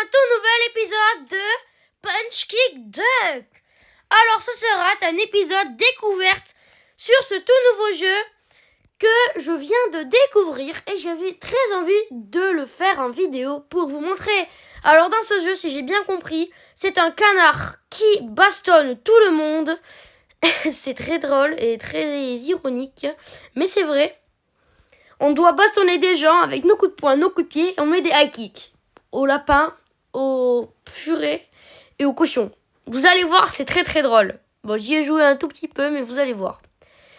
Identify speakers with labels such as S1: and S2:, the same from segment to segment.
S1: un tout nouvel épisode de Punch Kick Duck. Alors ce sera un épisode découverte sur ce tout nouveau jeu que je viens de découvrir et j'avais très envie de le faire en vidéo pour vous montrer. Alors dans ce jeu, si j'ai bien compris, c'est un canard qui bastonne tout le monde. C'est très drôle et très ironique, mais c'est vrai. On doit bastonner des gens avec nos coups de poing, nos coups de pied et on met des high kicks au lapin, au furet et au cochon. Vous allez voir, c'est très très drôle. Bon, j'y ai joué un tout petit peu, mais vous allez voir.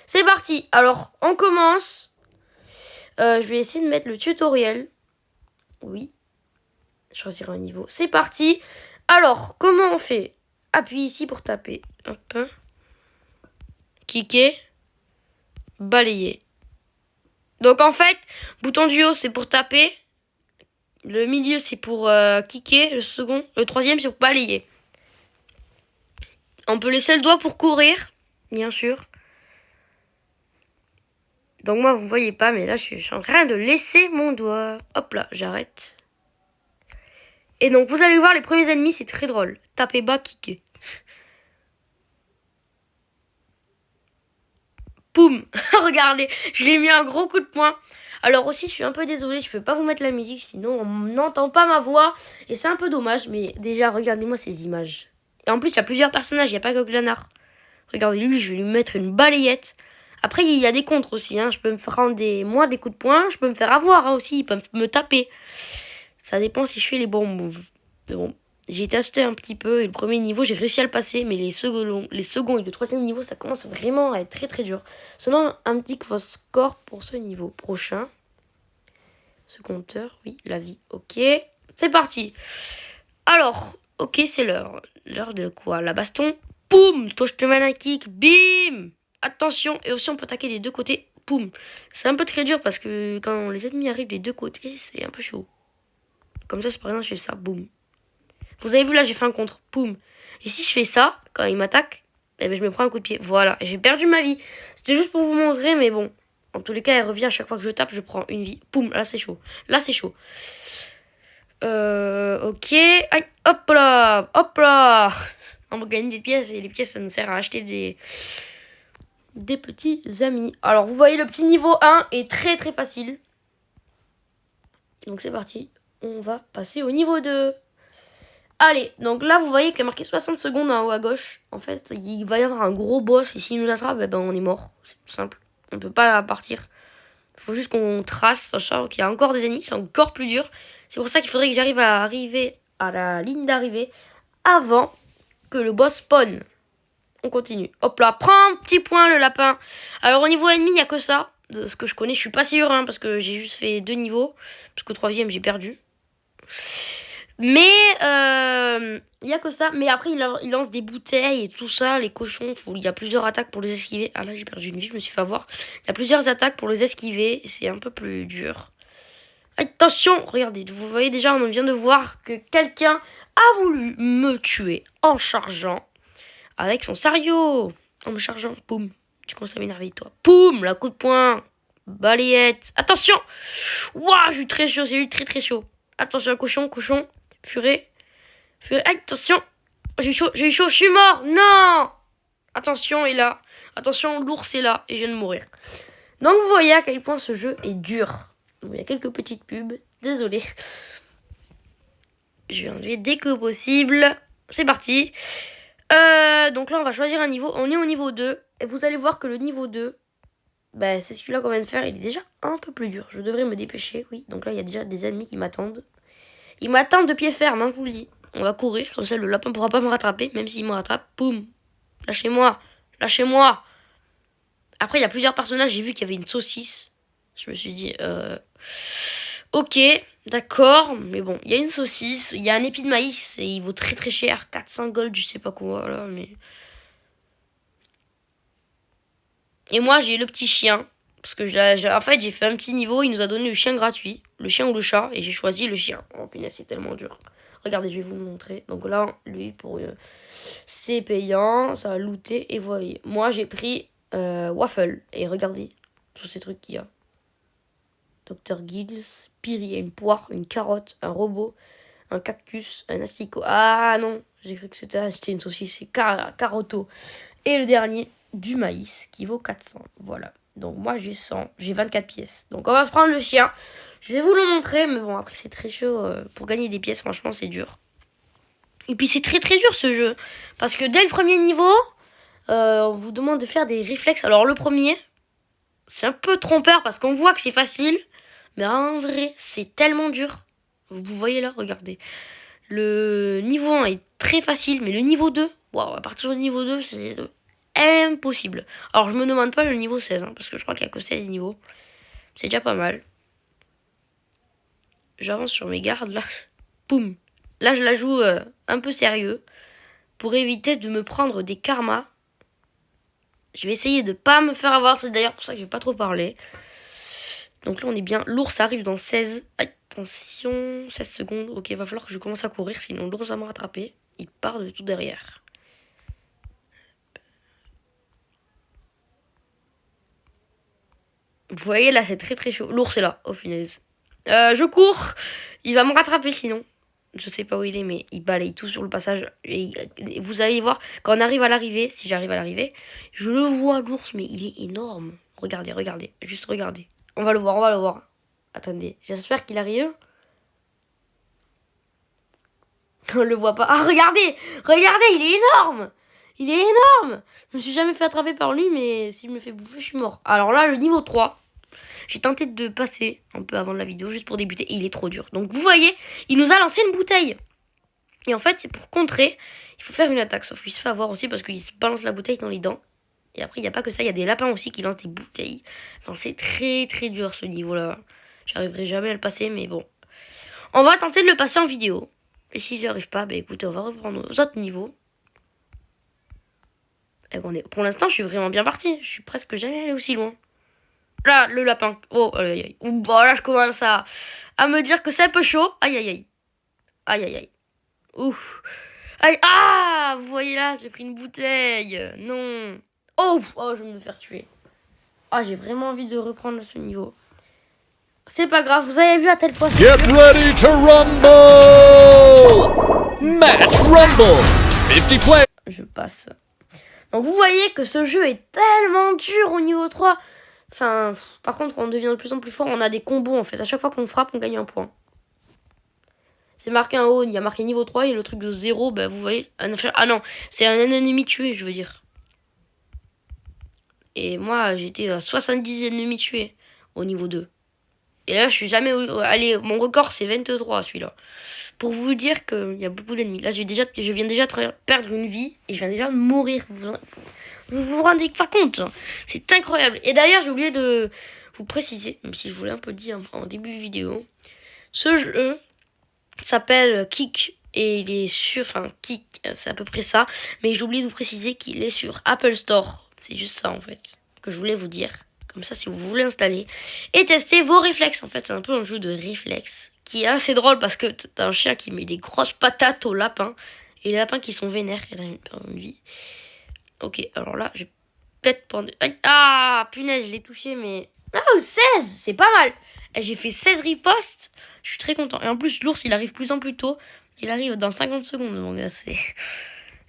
S1: C'est parti. Alors, on commence. Je vais essayer de mettre le tutoriel. Oui. Choisir un niveau. C'est parti. Alors, comment on fait? Appuie ici pour taper. Hop. Cliquer. Balayer. Donc en fait, bouton du haut c'est pour taper. Le milieu c'est pour kicker. Le troisième c'est pour balayer. On peut laisser le doigt pour courir, bien sûr. Donc moi vous voyez pas, mais là je suis en train de laisser mon doigt. Hop là, j'arrête. Et donc vous allez voir les premiers ennemis, c'est très drôle. Taper bas, kicker. Poum. Regardez, je l'ai mis un gros coup de poing. Alors aussi, je suis un peu désolée, je peux pas vous mettre la musique, sinon on n'entend pas ma voix. Et c'est un peu dommage, mais déjà, regardez-moi ces images. Et en plus, il y a plusieurs personnages, il n'y a pas que Glanard. Regardez lui, je vais lui mettre une balayette. Après, il y a des contres aussi, hein. Je peux me faire prendre des coups de poing, je peux me faire avoir hein, aussi, ils peuvent me taper. Ça dépend si je fais les bons moves. Mais bon, j'ai testé un petit peu et le premier niveau, j'ai réussi à le passer, mais les seconds et le troisième niveau, ça commence vraiment à être très très dur. Selon un petit score pour ce niveau prochain. Ce compteur, oui, la vie, ok. C'est parti. Alors, ok, c'est l'heure. L'heure de quoi? La baston. Poum, toi je te mets un kick. Bim. Attention, et aussi on peut attaquer des deux côtés. Poum. C'est un peu très dur parce que quand les ennemis arrivent des deux côtés, c'est un peu chaud. Comme ça, par exemple, je fais ça, boum. Vous avez vu là, j'ai fait un contre, poum. Et si je fais ça, quand il m'attaque, eh ben, je me prends un coup de pied. Voilà, et j'ai perdu ma vie. C'était juste pour vous montrer, mais bon. En tous les cas, elle revient à chaque fois que je tape, je prends une vie. Poum, là c'est chaud. Là c'est chaud. Ok. Aïe, hop là, hop là. On va gagner des pièces et les pièces, ça nous sert à acheter des petits amis. Alors, vous voyez, le petit niveau 1 est très très facile. Donc c'est parti. On va passer au niveau 2. Allez, donc là, vous voyez qu'il y a marqué 60 secondes en haut à gauche. En fait, il va y avoir un gros boss et s'il nous attrape, eh ben, on est mort. C'est tout simple. On ne peut pas partir. Il faut juste qu'on trace, sachant qu'il y a encore des ennemis, c'est encore plus dur. C'est pour ça qu'il faudrait que j'arrive à arriver à la ligne d'arrivée avant que le boss spawn. On continue. Hop là, prends un petit point le lapin. Alors au niveau ennemi, il n'y a que ça. De ce que je connais, je suis pas sûr, hein, parce que j'ai juste fait 2 niveaux. Parce qu'au troisième, j'ai perdu. Mais il y a que ça. Mais après, il lance des bouteilles et tout ça, les cochons. Il y a plusieurs attaques pour les esquiver. Ah là, j'ai perdu une vie, je me suis fait avoir. Il y a plusieurs attaques pour les esquiver. C'est un peu plus dur. Attention, regardez, vous voyez déjà, on vient de voir que quelqu'un a voulu me tuer en chargeant avec son sario. En me chargeant, poum. Tu commences à m'énerver, toi. Poum, la coup de poing. Balayette. Attention. Ouah, j'ai eu très chaud, j'ai eu très très chaud. Attention, cochon, cochon. Furet. Furet. Attention. J'ai eu chaud, je suis mort. Non. Attention, est là. Attention, l'ours est là. Et je viens de mourir. Donc, vous voyez à quel point ce jeu est dur. Il y a quelques petites pubs. Désolé. Je vais enlever dès que possible. C'est parti. Donc là, on va choisir un niveau. On est au niveau 2. Et vous allez voir que le niveau 2, bah, c'est celui-là qu'on vient de faire. Il est déjà un peu plus dur. Je devrais me dépêcher, oui. Donc là, il y a déjà des ennemis qui m'attendent. Ils m'attendent de pied ferme, hein, je vous le dis. On va courir, comme ça le lapin ne pourra pas me rattraper. Même s'il me rattrape, poum. Lâchez-moi. Lâchez-moi. Après, il y a plusieurs personnages. J'ai vu qu'il y avait une saucisse. Je me suis dit, ok, d'accord. Mais bon, il y a une saucisse. Il y a un épi de maïs. Et il vaut très très cher. 400 gold, je sais pas quoi. Là, mais... Et moi, j'ai le petit chien. Parce que en fait, j'ai fait un petit niveau. Il nous a donné le chien gratuit. Le chien ou le chat. Et j'ai choisi le chien. Oh punaise, c'est tellement dur. Regardez, je vais vous le montrer. Donc là, lui, pour c'est payant. Ça va looter. Et voyez, moi, j'ai pris Waffle. Et regardez tous ces trucs qu'il y a. Dr. Gills, Piri, une poire, une carotte, un robot, un cactus, un asticot. Ah non, j'ai cru que c'était une saucisse, c'est carotto. Et le dernier, du maïs, qui vaut 400. Voilà. Donc moi j'ai 100, j'ai 24 pièces. Donc on va se prendre le chien. Je vais vous le montrer, mais bon après c'est très chaud. Pour gagner des pièces, franchement c'est dur. Et puis c'est très très dur ce jeu. Parce que dès le premier niveau, on vous demande de faire des réflexes. Alors le premier, c'est un peu trompeur parce qu'on voit que c'est facile. Mais en vrai, c'est tellement dur. Vous voyez là, regardez. Le niveau 1 est très facile, mais le niveau 2, wow, à partir du niveau 2, c'est impossible. Alors je me demande pas le niveau 16, parce que je crois qu'il n'y a que 16 niveaux. C'est déjà pas mal. J'avance sur mes gardes là. Boum. Là je la joue un peu sérieux. Pour éviter de me prendre des karmas. Je vais essayer de pas me faire avoir. C'est d'ailleurs pour ça que je vais pas trop parler. Donc là on est bien. L'ours arrive dans 16. Attention. 16 secondes. Ok, va falloir que je commence à courir. Sinon l'ours va me rattraper. Il part de tout derrière. Vous voyez là c'est très très chaud. L'ours est là. Oh punaise. Je cours. Il va me rattraper sinon. Je sais pas où il est, mais il balaye tout sur le passage. Et vous allez voir, quand on arrive à l'arrivée, si j'arrive à l'arrivée, je le vois l'ours, mais il est énorme. Regardez, regardez, juste regardez. On va le voir, on va le voir. Attendez, j'espère qu'il arrive. On le voit pas. Ah, regardez, regardez, il est énorme. Il est énorme. Je me suis jamais fait attraper par lui, mais s'il me fait bouffer, je suis mort. Alors là, le niveau 3. J'ai tenté de passer un peu avant la vidéo juste pour débuter et il est trop dur. Donc vous voyez, il nous a lancé une bouteille. Et en fait, c'est pour contrer, il faut faire une attaque. Sauf qu'il se fait avoir aussi parce qu'il se balance la bouteille dans les dents. Et après, il n'y a pas que ça, il y a des lapins aussi qui lancent des bouteilles. Enfin, c'est très très dur ce niveau-là. J'arriverai jamais à le passer, mais bon. On va tenter de le passer en vidéo. Et si j'y arrive pas, bah écoutez, on va reprendre aux autres niveaux. Et bon, pour l'instant, je suis vraiment bien parti. Je suis presque jamais allé aussi loin. Là, le lapin. Oh, aïe, aïe. Bon, là, je commence à me dire que c'est un peu chaud. Aïe, aïe, aïe. Aïe, aïe, aïe. Ouf. Aïe. Ah, vous voyez là, j'ai pris une bouteille. Non. Oh, je vais me faire tuer. Ah, j'ai vraiment envie de reprendre ce niveau. C'est pas grave, vous avez vu à tel point...
S2: Get ready to rumble! Match rumble! 50 players!
S1: Je passe. Donc vous voyez que ce jeu est tellement dur au niveau 3. Enfin, par contre, on devient de plus en plus fort. On a des combos, en fait. À chaque fois qu'on frappe, on gagne un point. C'est marqué en haut. Il y a marqué niveau 3. Et le truc de 0, bah, vous voyez... Ah non, c'est un ennemi tué, je veux dire. Et moi, j'étais à 70 ennemis tués au niveau 2. Et là, je suis jamais allé... Mon record, c'est 23, celui-là. Pour vous dire qu'il y a beaucoup d'ennemis. Là, je viens déjà de perdre une vie. Et je viens déjà de mourir. Vous rendez pas compte, hein. C'est incroyable. Et d'ailleurs, j'ai oublié de vous préciser, même si je vous l'ai un peu dit en début de vidéo, ce jeu s'appelle Kick. Et il est sur... Enfin, Kick, c'est à peu près ça. Mais j'ai oublié de vous préciser qu'il est sur Apple Store. C'est juste ça, en fait, que je voulais vous dire. Comme ça, si vous voulez installer et tester vos réflexes. En fait, c'est un peu un jeu de réflexes qui est assez drôle parce que t'as un chien qui met des grosses patates aux lapins. Et les lapins qui sont vénères. Elle a une vie. Ok, alors là, je vais peut-être prendre... Ah, punaise, je l'ai touché, mais... Oh, 16, c'est pas mal. J'ai fait 16 ripostes. Je suis très content. Et en plus, l'ours, il arrive plus en plus tôt. Il arrive dans 50 secondes, mon gars.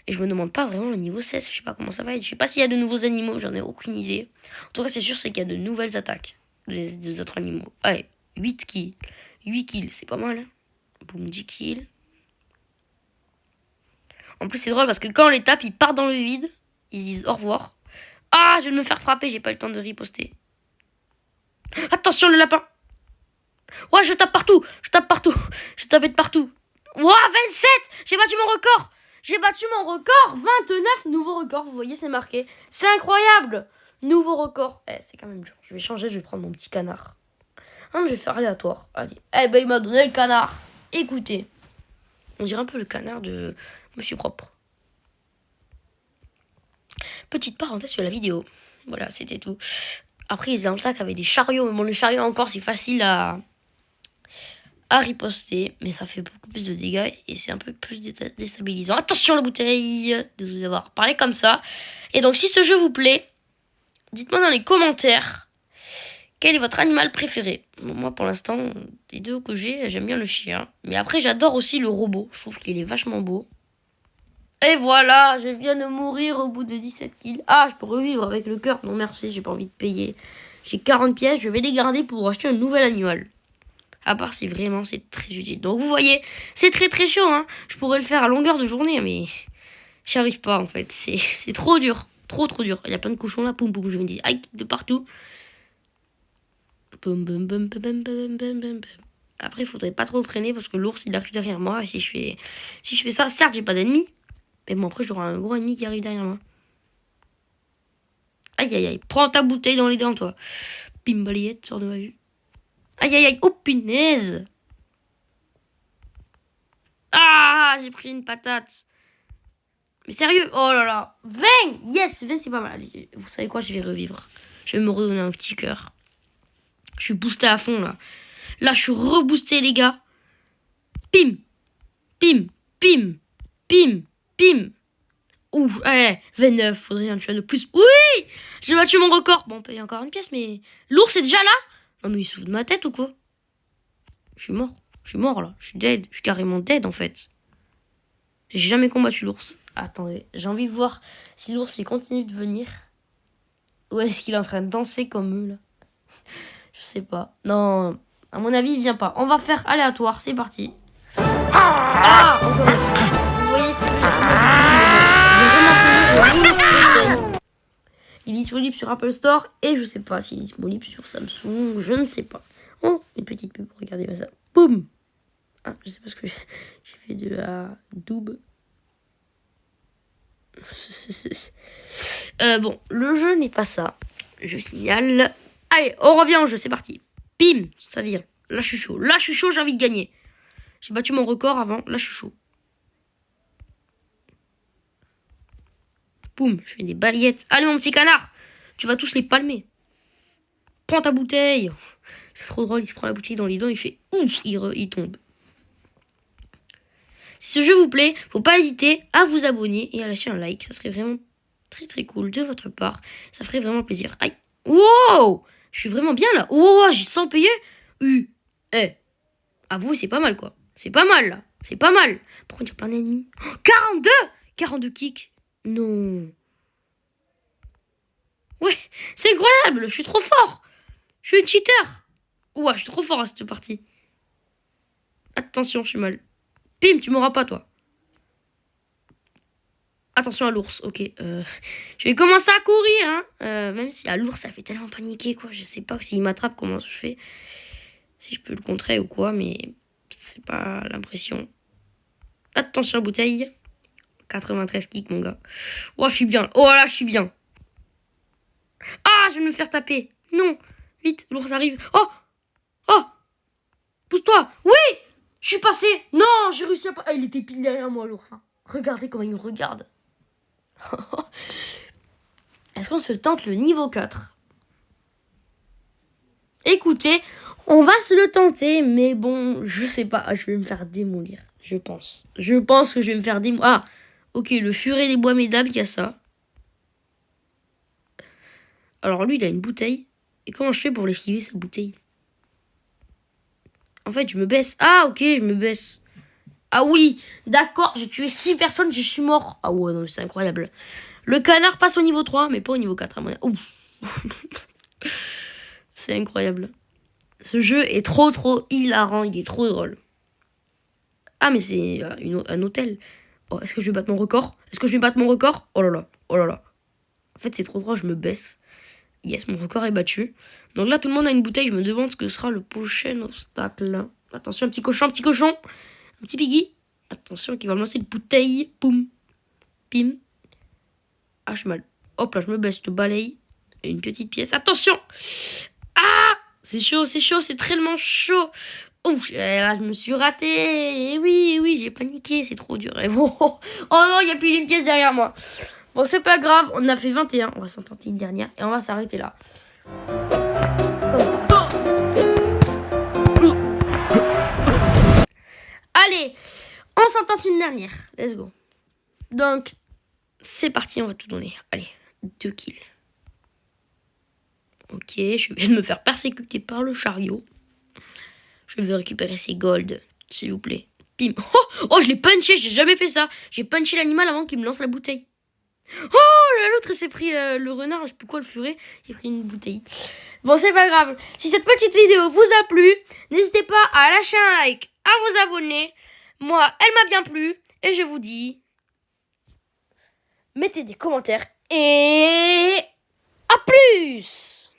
S1: Et je me demande pas vraiment le niveau 16. Je sais pas comment ça va être. Je sais pas s'il y a de nouveaux animaux. J'en ai aucune idée. En tout cas, c'est sûr, c'est qu'il y a de nouvelles attaques des autres animaux. Allez, 8 kills. 8 kills, c'est pas mal. Hein. Boum, 10 kills. En plus, c'est drôle parce que quand on les tape, ils partent dans le vide. Ils disent au revoir. Ah, je vais me faire frapper, j'ai pas eu le temps de riposter. Attention le lapin. Ouais, je tape partout. Je tape de partout. Ouah, 27. J'ai battu mon record. J'ai battu mon record. 29, nouveau record. Vous voyez, c'est marqué. C'est incroyable. Nouveau record. C'est quand même dur. Je vais changer, je vais prendre mon petit canard. Je vais faire aléatoire. Allez. Il m'a donné le canard. Écoutez. On dirait un peu le canard de Monsieur Propre. Petite parenthèse sur la vidéo. Voilà, c'était tout. Après, ils attaquent avec des chariots. Mais bon, le chariot, encore, c'est facile à riposter. Mais ça fait beaucoup plus de dégâts. Et c'est un peu plus déstabilisant. Attention, la bouteille. Désolé d'avoir parlé comme ça. Et donc, si ce jeu vous plaît, dites-moi dans les commentaires Quel est votre animal préféré? Bon, moi, pour l'instant, les deux que j'ai, j'aime bien le chien. Mais après, j'adore aussi le robot. Je trouve qu'il est vachement beau. Et voilà, je viens de mourir au bout de 17 kills. Ah, je peux revivre avec le cœur. Non, merci, j'ai pas envie de payer. J'ai 40 pièces, je vais les garder pour acheter un nouvel animal. À part si vraiment c'est très utile. Donc vous voyez, c'est très très chaud. Hein. Je pourrais le faire à longueur de journée, mais j'y arrive pas en fait. C'est trop dur. Trop dur. Il y a plein de cochons là. Poum poum, je me dis, aïe, de partout. Poum poum poum poum poum poum poum poum. Après, il faudrait pas trop le traîner parce que l'ours il arrive derrière moi. Et si je fais ça, certes, j'ai pas d'ennemis. Mais bon, après, j'aurai un gros ennemi qui arrive derrière moi. Aïe aïe aïe, prends ta bouteille dans les dents, toi. Bim balayette, sors de ma vue. Aïe aïe aïe, oh punaise. Ah, j'ai pris une patate. Mais sérieux, oh là là. 20, yes, 20 c'est pas mal. Vous savez quoi, je vais revivre. Je vais me redonner un petit cœur. Je suis boosté à fond là. Là, je suis reboosté les gars. Pim, pim, pim, pim, pim. Ouh, allez, 29, faudrait un tueur de plus. Oui, j'ai battu mon record. Bon, on paye encore une pièce, mais... L'ours est déjà là? Non, mais il se fout de ma tête ou quoi? Je suis mort là. Je suis dead. Je suis carrément dead en fait. J'ai jamais combattu l'ours. Attendez, j'ai envie de voir si l'ours il continue de venir. Ou est-ce qu'il est en train de danser comme eux là? Je sais pas. Non, à mon avis, il vient pas. On va faire aléatoire, c'est parti. Ah, encore une. Vous voyez ce que il est disponible sur Apple Store et je sais pas s'il est disponible sur Samsung, je ne sais pas. Oh, une petite pub, regardez ça. Boum. Ah, je sais pas ce que j'ai fait de la double. Bon, le jeu n'est pas ça. Je signale. Allez, on revient au jeu, c'est parti. Bim, ça vient. Là, je suis chaud. Là, je suis chaud, j'ai envie de gagner. J'ai battu mon record avant. Là, je suis chaud. Boum, je fais des balayettes. Allez, mon petit canard, tu vas tous les palmer. Prends ta bouteille. C'est trop drôle, il se prend la bouteille dans les dents, il fait ouf, il tombe. Si ce jeu vous plaît, faut pas hésiter à vous abonner et à lâcher un like. Ça serait vraiment très très cool de votre part. Ça ferait vraiment plaisir. Aïe. Wow, je suis vraiment bien là. Wow, j'ai 100 payé. Avouez, c'est pas mal quoi. C'est pas mal là. C'est pas mal. Pourquoi il y a plein d'ennemis? 42 42 kicks. Non. Ouais, c'est incroyable. Je suis trop fort. Je suis une cheater. Ouais, je suis trop fort à cette partie. Attention, je suis mal. Pim, tu m'auras pas, toi. Attention à l'ours, ok. Je vais commencer à courir, hein. Même si à l'ours, ça fait tellement paniquer, quoi. Je sais pas s'il m'attrape, comment je fais. Si je peux le contrer ou quoi, mais c'est pas l'impression. Attention à la bouteille. 93 kicks, mon gars. Oh, je suis bien. Oh là, je suis bien. Ah, je vais me faire taper. Non. Vite, l'ours arrive. Oh. Oh. Pousse-toi. Oui. Je suis passé. Non, j'ai réussi à... Ah, il était pile derrière moi, l'ours. Hein. Regardez comment il me regarde. Est-ce qu'on se tente le niveau 4? Écoutez, on va se le tenter, mais bon, je sais pas. Je vais me faire démolir, je pense. Je pense que je vais me faire démolir. Ah, ok, le furet des bois médables, il y a ça. Alors lui, il a une bouteille. Et comment je fais pour l'esquiver, sa bouteille? En fait, je me baisse. Ah, ok, je me baisse. Ah oui, d'accord, j'ai tué 6 personnes, je suis mort. Ah ouais, non, c'est incroyable. Le canard passe au niveau 3, mais pas au niveau 4 à mon avis. Ouf. C'est incroyable. Ce jeu est trop hilarant, il est trop drôle. Ah, mais c'est un hôtel. Oh, est-ce que je vais battre mon record? Est-ce que je vais battre mon record? Oh là là, oh là là. En fait, c'est trop drôle, je me baisse. Yes, mon record est battu. Donc là, tout le monde a une bouteille. Je me demande ce que sera le prochain obstacle. Attention, un petit cochon, un petit cochon. Un petit piggy. Attention, qui va me lancer une bouteille. Poum. Pim. Ah, je suis mal. Hop là, je me baisse, je te balaye. Et une petite pièce. Attention. Ah, c'est chaud, c'est tellement chaud. Ouf, là, je me suis ratée. Et oui, j'ai paniqué, c'est trop dur. Et bon. Oh non, il n'y a plus une pièce derrière moi. Bon, c'est pas grave, on a fait 21. On va s'en tenter une dernière et on va s'arrêter là. Allez, on s'en tente une dernière. Let's go. Donc, c'est parti, on va tout donner. Allez, 2 kills. Ok, je vais me faire persécuter par le chariot. Je vais récupérer ces golds, s'il vous plaît. Bim. Oh, je l'ai punché, j'ai jamais fait ça. J'ai punché l'animal avant qu'il me lance la bouteille. Oh, l'autre il s'est pris le renard, je sais plus quoi le furet, il a pris une bouteille. Bon, c'est pas grave. Si cette petite vidéo vous a plu, n'hésitez pas à lâcher un like, à vous abonner. Moi, elle m'a bien plu. Et je vous dis, mettez des commentaires et à plus!